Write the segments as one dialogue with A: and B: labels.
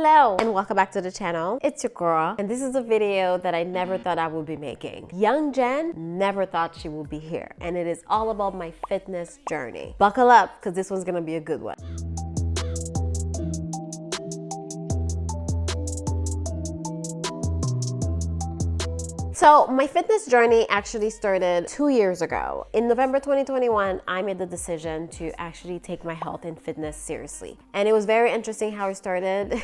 A: Hello and welcome back to the channel. It's your girl, and this is a video that I never thought I would be making. Young Jen never thought she would be here, and it is all about my fitness journey. Buckle up, because this one's gonna be a good one. So my fitness journey actually started 2 years ago. In November 2021, I made the decision to actually take my health and fitness seriously. And it was very interesting how it started.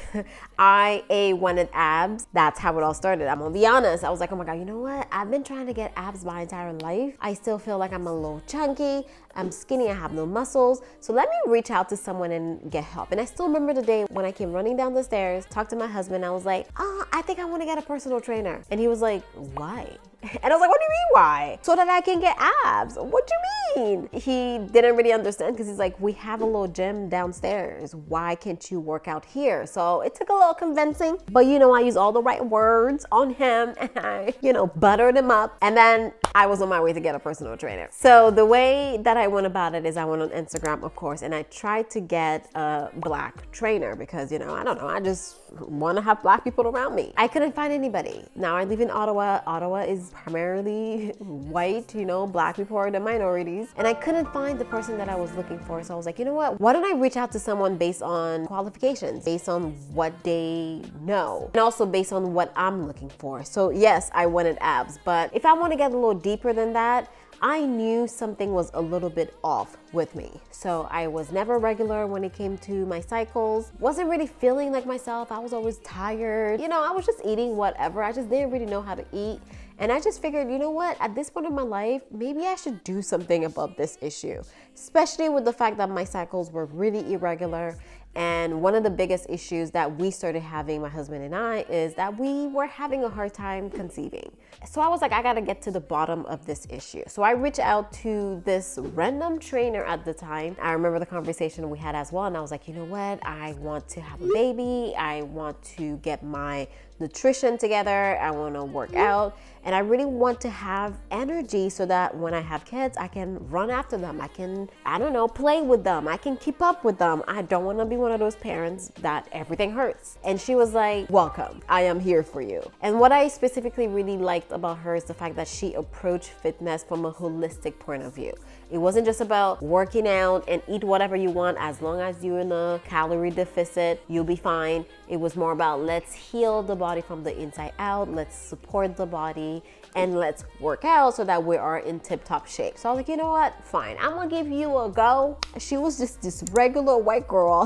A: I wanted abs. That's how it all started. I'm gonna be honest. I was like, oh my God, you know what? I've been trying to get abs my entire life. I still feel like I'm a little chunky. I'm skinny, I have no muscles. So let me reach out to someone and get help. And I still remember the day when I came running down the stairs, talked to my husband. I was like, I think I wanna get a personal trainer. And he was like, why? And I was like, what do you mean why? So that I can get abs. What do you mean? He didn't really understand because he's like, we have a little gym downstairs. Why can't you work out here? So it took a little convincing, but I used all the right words on him and I, buttered him up. And then I was on my way to get a personal trainer. So the way that I went about it is I went on Instagram, of course, and I tried to get a black trainer because, I don't know, I just want to have black people around me. I couldn't find anybody. Now I live in Ottawa. Ottawa is primarily white, black people are the minorities. And I couldn't find the person that I was looking for. So I was like, you know what? Why don't I reach out to someone based on qualifications, based on what they know, and also based on what I'm looking for. So yes, I wanted abs, but if I want to get a little deeper than that, I knew something was a little bit off with me. So I was never regular when it came to my cycles. Wasn't really feeling like myself. I was always tired. I was just eating whatever. I just didn't really know how to eat. And I just figured, you know what? At this point in my life, maybe I should do something about this issue, especially with the fact that my cycles were really irregular. And one of the biggest issues that we started having, my husband and I, is that we were having a hard time conceiving. So I was like, I gotta get to the bottom of this issue. So I reached out to this random trainer at the time. I remember the conversation we had as well. And I was like, you know what? I want to have a baby. I want to get my nutrition together. I want to work out. And I really want to have energy so that when I have kids, I can run after them. I can, play with them. I can keep up with them. I don't want to be one of those parents that everything hurts. And she was like, welcome. I am here for you. And what I specifically really liked about her is the fact that she approached fitness from a holistic point of view. It wasn't just about working out and eat whatever you want. As long as you're in a calorie deficit, you'll be fine. It was more about let's heal the body from the inside out. Let's support the body and let's work out so that we are in tip-top shape. So I was like, you know what? Fine. I'm gonna give you a go. She was just this regular white girl.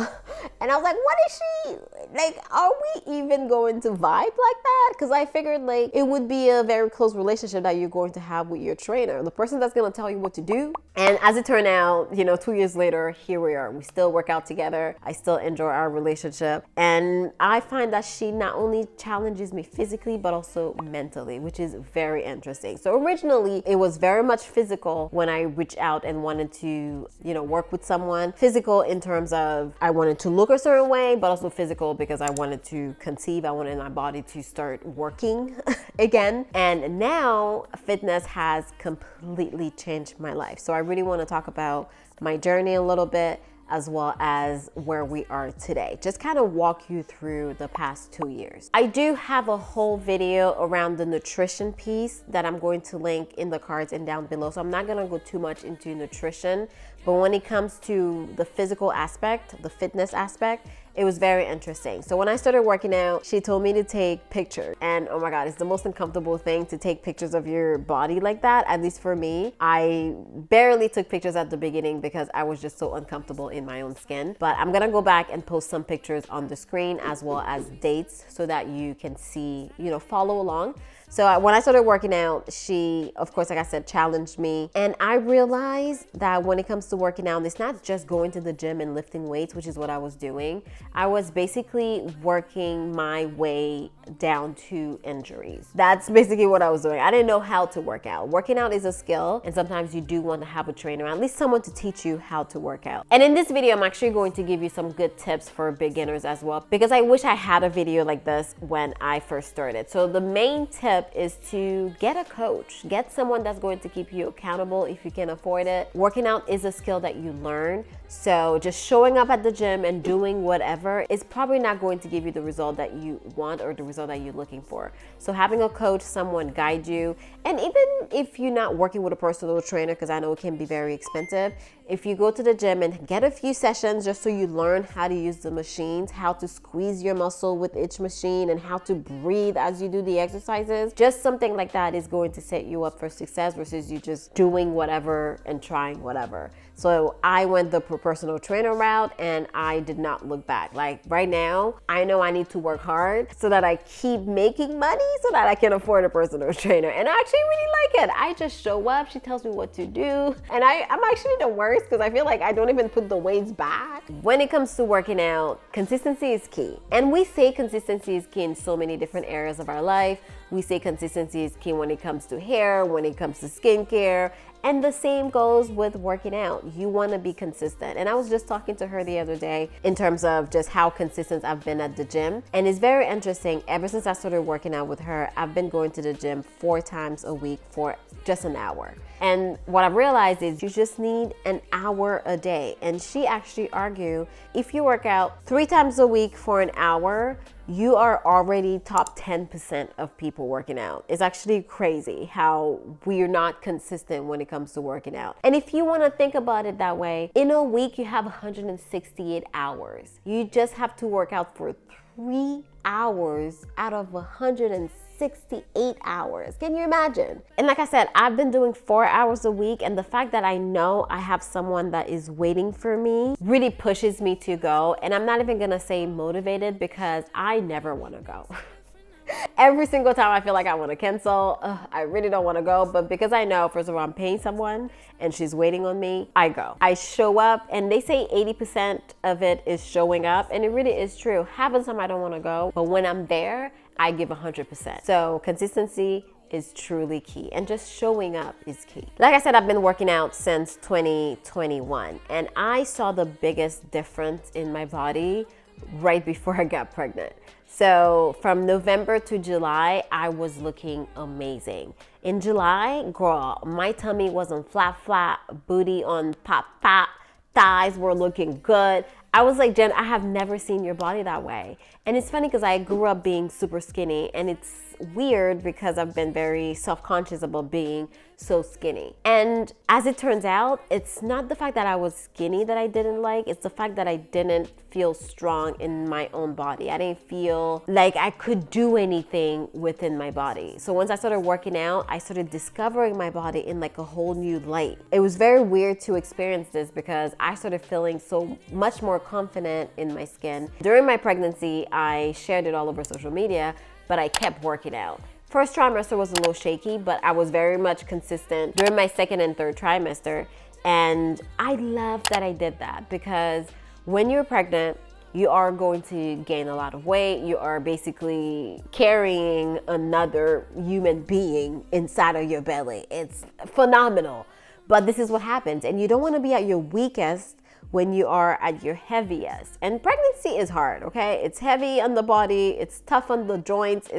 A: And I was like, what is she? Like, are we even going to vibe like that? Because I figured it would be a very close relationship that you're going to have with your trainer, the person that's gonna tell you what to do. And as it turned out, 2 years later, here we are. We still work out together. I still enjoy our relationship. And I find that she not only challenges me physically, but also mentally, which is very interesting. So originally, it was very much physical when I reached out and wanted to, work with someone. Physical in terms of I wanted to look a certain way, but also physical because I wanted to conceive. I wanted my body to start working again. And now fitness has completely changed my life. So I really want to talk about my journey a little bit, as well as where we are today. Just kind of walk you through the past 2 years. I do have a whole video around the nutrition piece that I'm going to link in the cards and down below. So I'm not gonna go too much into nutrition, but when it comes to the physical aspect, the fitness aspect, it was very interesting. So when I started working out, she told me to take pictures. And oh my God, it's the most uncomfortable thing to take pictures of your body like that. At least for me, I barely took pictures at the beginning because I was just so uncomfortable in my own skin. But I'm gonna go back and post some pictures on the screen as well as dates so that you can see, follow along. So when I started working out, she, of course, like I said, challenged me. And I realized that when it comes to working out, it's not just going to the gym and lifting weights, which is what I was doing. I was basically working my way down to injuries. That's basically what I was doing. I didn't know how to work out. Working out is a skill, and sometimes you do want to have a trainer, at least someone to teach you how to work out. And in this video, I'm actually going to give you some good tips for beginners as well, because I wish I had a video like this when I first started. So the main tip is to get a coach, get someone that's going to keep you accountable if you can afford it. Working out is a skill that you learn So just showing up at the gym and doing whatever is probably not going to give you the result that you want or the result that you're looking for. So having a coach, someone guide you, and even if you're not working with a personal trainer, because I know it can be very expensive, if you go to the gym and get a few sessions just so you learn how to use the machines, how to squeeze your muscle with each machine, and how to breathe as you do the exercises, just something like that is going to set you up for success versus you just doing whatever and trying whatever. So I went the personal trainer route and I did not look back. Like right now, I know I need to work hard so that I keep making money so that I can afford a personal trainer. And I actually really like it. I just show up, she tells me what to do. And I'm actually the worst because I feel like I don't even put the weights back. When it comes to working out, consistency is key. And we say consistency is key in so many different areas of our life. We say consistency is key when it comes to hair, when it comes to skincare, and the same goes with working out. You want to be consistent. And I was just talking to her the other day in terms of just how consistent I've been at the gym. And it's very interesting. Ever since I started working out with her, I've been going to the gym 4 times a week for just an hour. And what I've realized is you just need an hour a day. And she actually argued, if you work out 3 times a week for an hour, you are already top 10% of people working out. It's actually crazy how we're not consistent when it comes to working out. And if you want to think about it that way, in a week you have 168 hours. You just have to work out for 3 hours out of 168 hours. Can you imagine? And like I said, I've been doing 4 hours a week, and the fact that I know I have someone that is waiting for me really pushes me to go. And I'm not even gonna say motivated because I never want to go. Every single time I feel like I want to cancel, I really don't want to go. But because I know, first of all, I'm paying someone and she's waiting on me, I go. I show up, and they say 80% of it is showing up. And it really is true. Half of the time I don't want to go, but when I'm there, I give 100%. So consistency is truly key, and just showing up is key. Like I said, I've been working out since 2021, and I saw the biggest difference in my body right before I got pregnant. So from November to July, I was looking amazing. In July, girl, my tummy wasn't flat, booty on pop, thighs were looking good. I was like, Jen, I have never seen your body that way. And it's funny because I grew up being super skinny, and it's weird because I've been very self-conscious about being so skinny. And as it turns out, it's not the fact that I was skinny that I didn't like, it's the fact that I didn't feel strong in my own body. I didn't feel like I could do anything within my body. So once I started working out, I started discovering my body in like a whole new light. It was very weird to experience this because I started feeling so much more confident in my skin. During my pregnancy, I shared it all over social media, but I kept working out. First trimester was a little shaky, but I was very much consistent during my second and third trimester. And I love that I did that because when you're pregnant, you are going to gain a lot of weight. You are basically carrying another human being inside of your belly. It's phenomenal. But this is what happens. And you don't want to be at your weakest when you are at your heaviest. And pregnancy is hard, okay? It's heavy on the body, it's tough on the joints.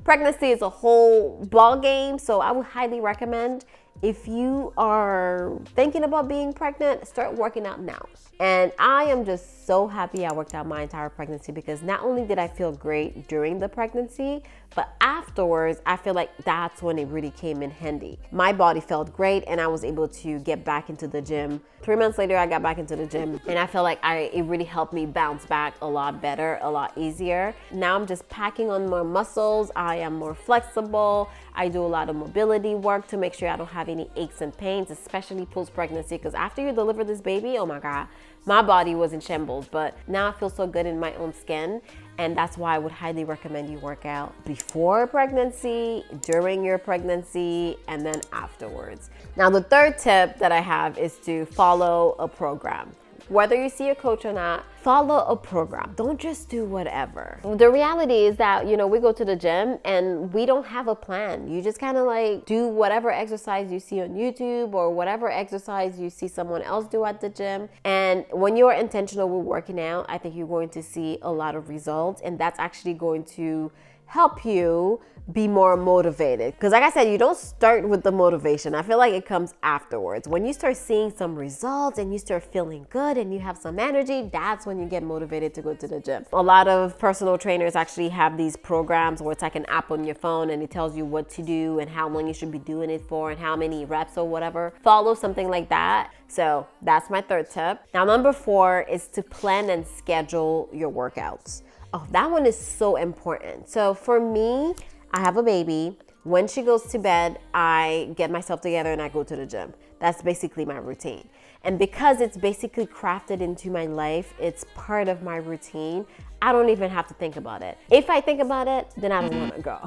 A: Pregnancy is a whole ball game. So I would highly recommend, if you are thinking about being pregnant, start working out now. And I am just so happy I worked out my entire pregnancy because not only did I feel great during the pregnancy, but afterwards, I feel like that's when it really came in handy. My body felt great and I was able to get back into the gym. 3 months later, I got back into the gym and I felt like it really helped me bounce back a lot better, a lot easier. Now I'm just packing on more muscles. I am more flexible. I do a lot of mobility work to make sure I don't have any aches and pains, especially post-pregnancy, because after you deliver this baby, oh my God, my body was in shambles, but now I feel so good in my own skin. And that's why I would highly recommend you work out before pregnancy, during your pregnancy, and then afterwards. Now, the third tip that I have is to follow a program. Whether you see a coach or not, follow a program. Don't just do whatever. The reality is that, we go to the gym and we don't have a plan. You just kind of like do whatever exercise you see on YouTube or whatever exercise you see someone else do at the gym. And when you're intentional with working out, I think you're going to see a lot of results, and that's actually going to help you be more motivated. Because like I said, you don't start with the motivation. I feel like it comes afterwards. When you start seeing some results and you start feeling good and you have some energy, that's when you get motivated to go to the gym. A lot of personal trainers actually have these programs where it's like an app on your phone and it tells you what to do and how long you should be doing it for and how many reps or whatever. Follow something like that. So that's my third tip. Now, number 4 is to plan and schedule your workouts. Oh, that one is so important. So for me, I have a baby. When she goes to bed, I get myself together and I go to the gym. That's basically my routine. And because it's basically crafted into my life, it's part of my routine, I don't even have to think about it. If I think about it, then I don't want to go.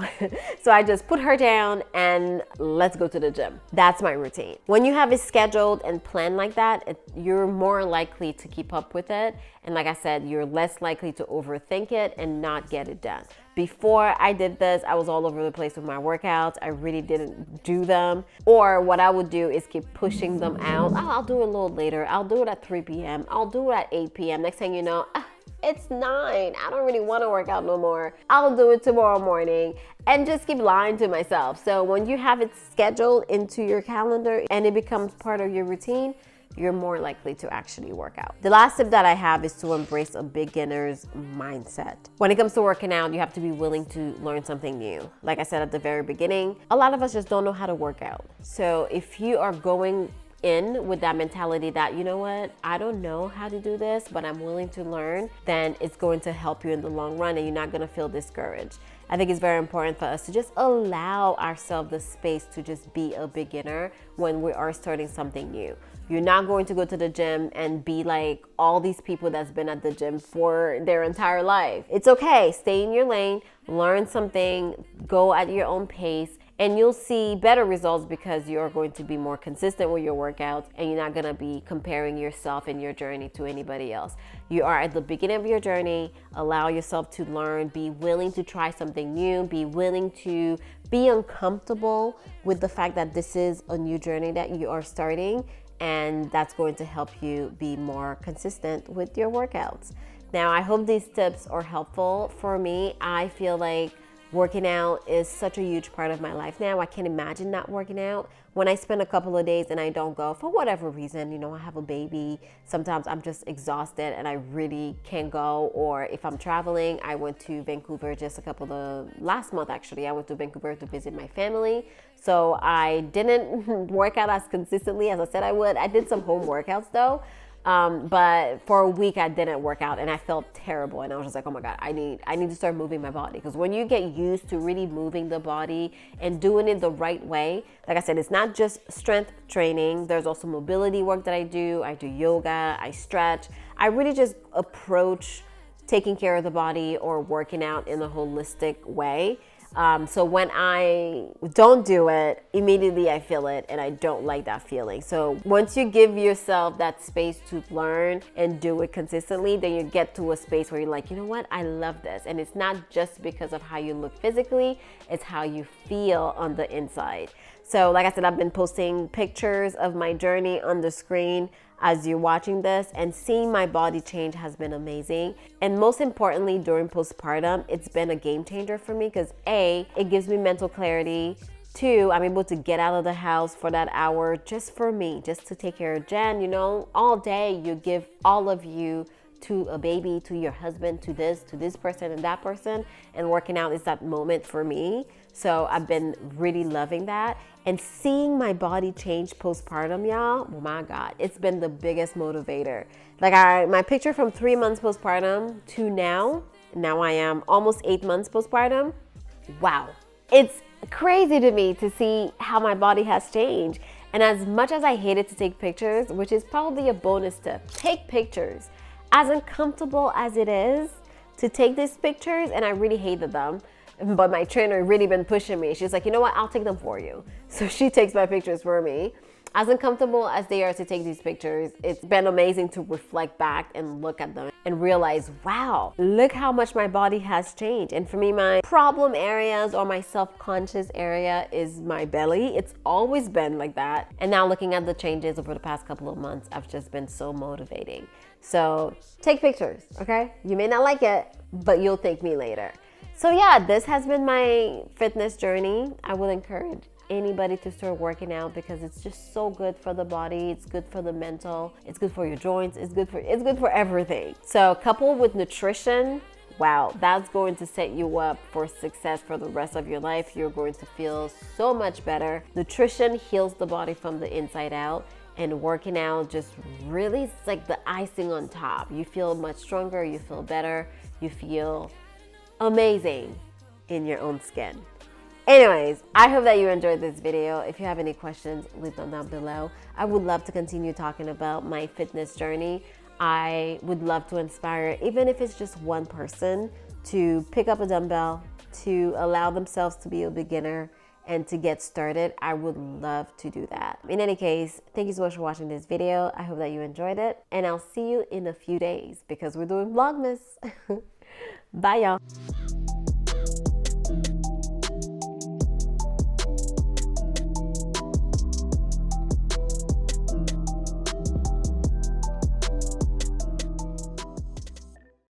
A: So I just put her down and let's go to the gym. That's my routine. When you have it scheduled and planned like that, you're more likely to keep up with it. And like I said, you're less likely to overthink it and not get it done. Before I did this, I was all over the place with my workouts. I really didn't do them. Or what I would do is keep pushing them out. Oh, I'll do it a little later. I'll do it at 3 p.m. I'll do it at 8 p.m. Next thing you know, it's 9. I don't really want to work out no more. I'll do it tomorrow morning, and just keep lying to myself. So when you have it scheduled into your calendar and it becomes part of your routine, you're more likely to actually work out. The last tip that I have is to embrace a beginner's mindset. When it comes to working out, you have to be willing to learn something new. Like I said at the very beginning, a lot of us just don't know how to work out. So if you are going in with that mentality that, you know what, I don't know how to do this, but I'm willing to learn, then it's going to help you in the long run and you're not going to feel discouraged. I think it's very important for us to just allow ourselves the space to just be a beginner when we are starting something new. You're not going to go to the gym and be like all these people that's been at the gym for their entire life. It's okay. Stay in your lane, learn something, go at your own pace, and you'll see better results because you're going to be more consistent with your workouts and you're not going to be comparing yourself and your journey to anybody else. You are at the beginning of your journey. Allow yourself to learn. Be willing to try something new. Be willing to be uncomfortable with the fact that this is a new journey that you are starting, and that's going to help you be more consistent with your workouts. Now, I hope these tips are helpful. For me, I feel like working out is such a huge part of my life now. I can't imagine not working out. When I spend a couple of days and I don't go for whatever reason, I have a baby, sometimes I'm just exhausted and I really can't go. Or if I'm traveling, I went to Vancouver last month actually, I went to Vancouver to visit my family. So I didn't work out as consistently as I said I would. I did some home workouts though. But for a week I didn't work out and I felt terrible, and I was just like, oh my God, I need to start moving my body. Because when you get used to really moving the body and doing it the right way, like I said, it's not just strength training, there's also mobility work that I do yoga, I stretch. I really just approach taking care of the body or working out in a holistic way. So when I don't do it, immediately I feel it and I don't like that feeling. So once you give yourself that space to learn and do it consistently, then you get to a space where you're like, you know what, I love this. And it's not just because of how you look physically, it's how you feel on the inside. So like I said, I've been posting pictures of my journey on the screen as you're watching this, and seeing my body change has been amazing. And most importantly, during postpartum, it's been a game changer for me because A, it gives me mental clarity. 2, I'm able to get out of the house for that hour just for me, just to take care of Jen. All day you give all of you to a baby, to your husband, to this person and that person, and working out is that moment for me. So I've been really loving that. And seeing my body change postpartum, y'all, oh my God, it's been the biggest motivator. Like my picture from 3 months postpartum to now I am almost 8 months postpartum. Wow. It's crazy to me to see how my body has changed. And as much as I hated to take pictures, which is probably a bonus tip, take pictures. As uncomfortable as it is to take these pictures, and I really hated them, but my trainer really been pushing me. She's like, you know what, I'll take them for you. So she takes my pictures for me. As uncomfortable as they are to take these pictures, it's been amazing to reflect back and look at them and realize, wow, look how much my body has changed. And for me, my problem areas or my self-conscious area is my belly. It's always been like that. And now looking at the changes over the past couple of months, I've just been so motivating. So take pictures, okay? You may not like it, but you'll thank me later. So yeah, this has been my fitness journey. I will encourage anybody to start working out because it's just so good for the body. It's good for the mental. It's good for your joints. It's good for everything. So coupled with nutrition, wow, that's going to set you up for success for the rest of your life. You're going to feel so much better. Nutrition heals the body from the inside out, and working out just really is like the icing on top. You feel much stronger. You feel better. You feel amazing in your own skin. Anyways, I hope that you enjoyed this video. If you have any questions, leave them down below. I would love to continue talking about my fitness journey. I would love to inspire, even if it's just one person, to pick up a dumbbell, to allow themselves to be a beginner and to get started. I would love to do that. In any case, thank you so much for watching this video. I hope that you enjoyed it, and I'll see you in a few days because we're doing Vlogmas. Bye, y'all.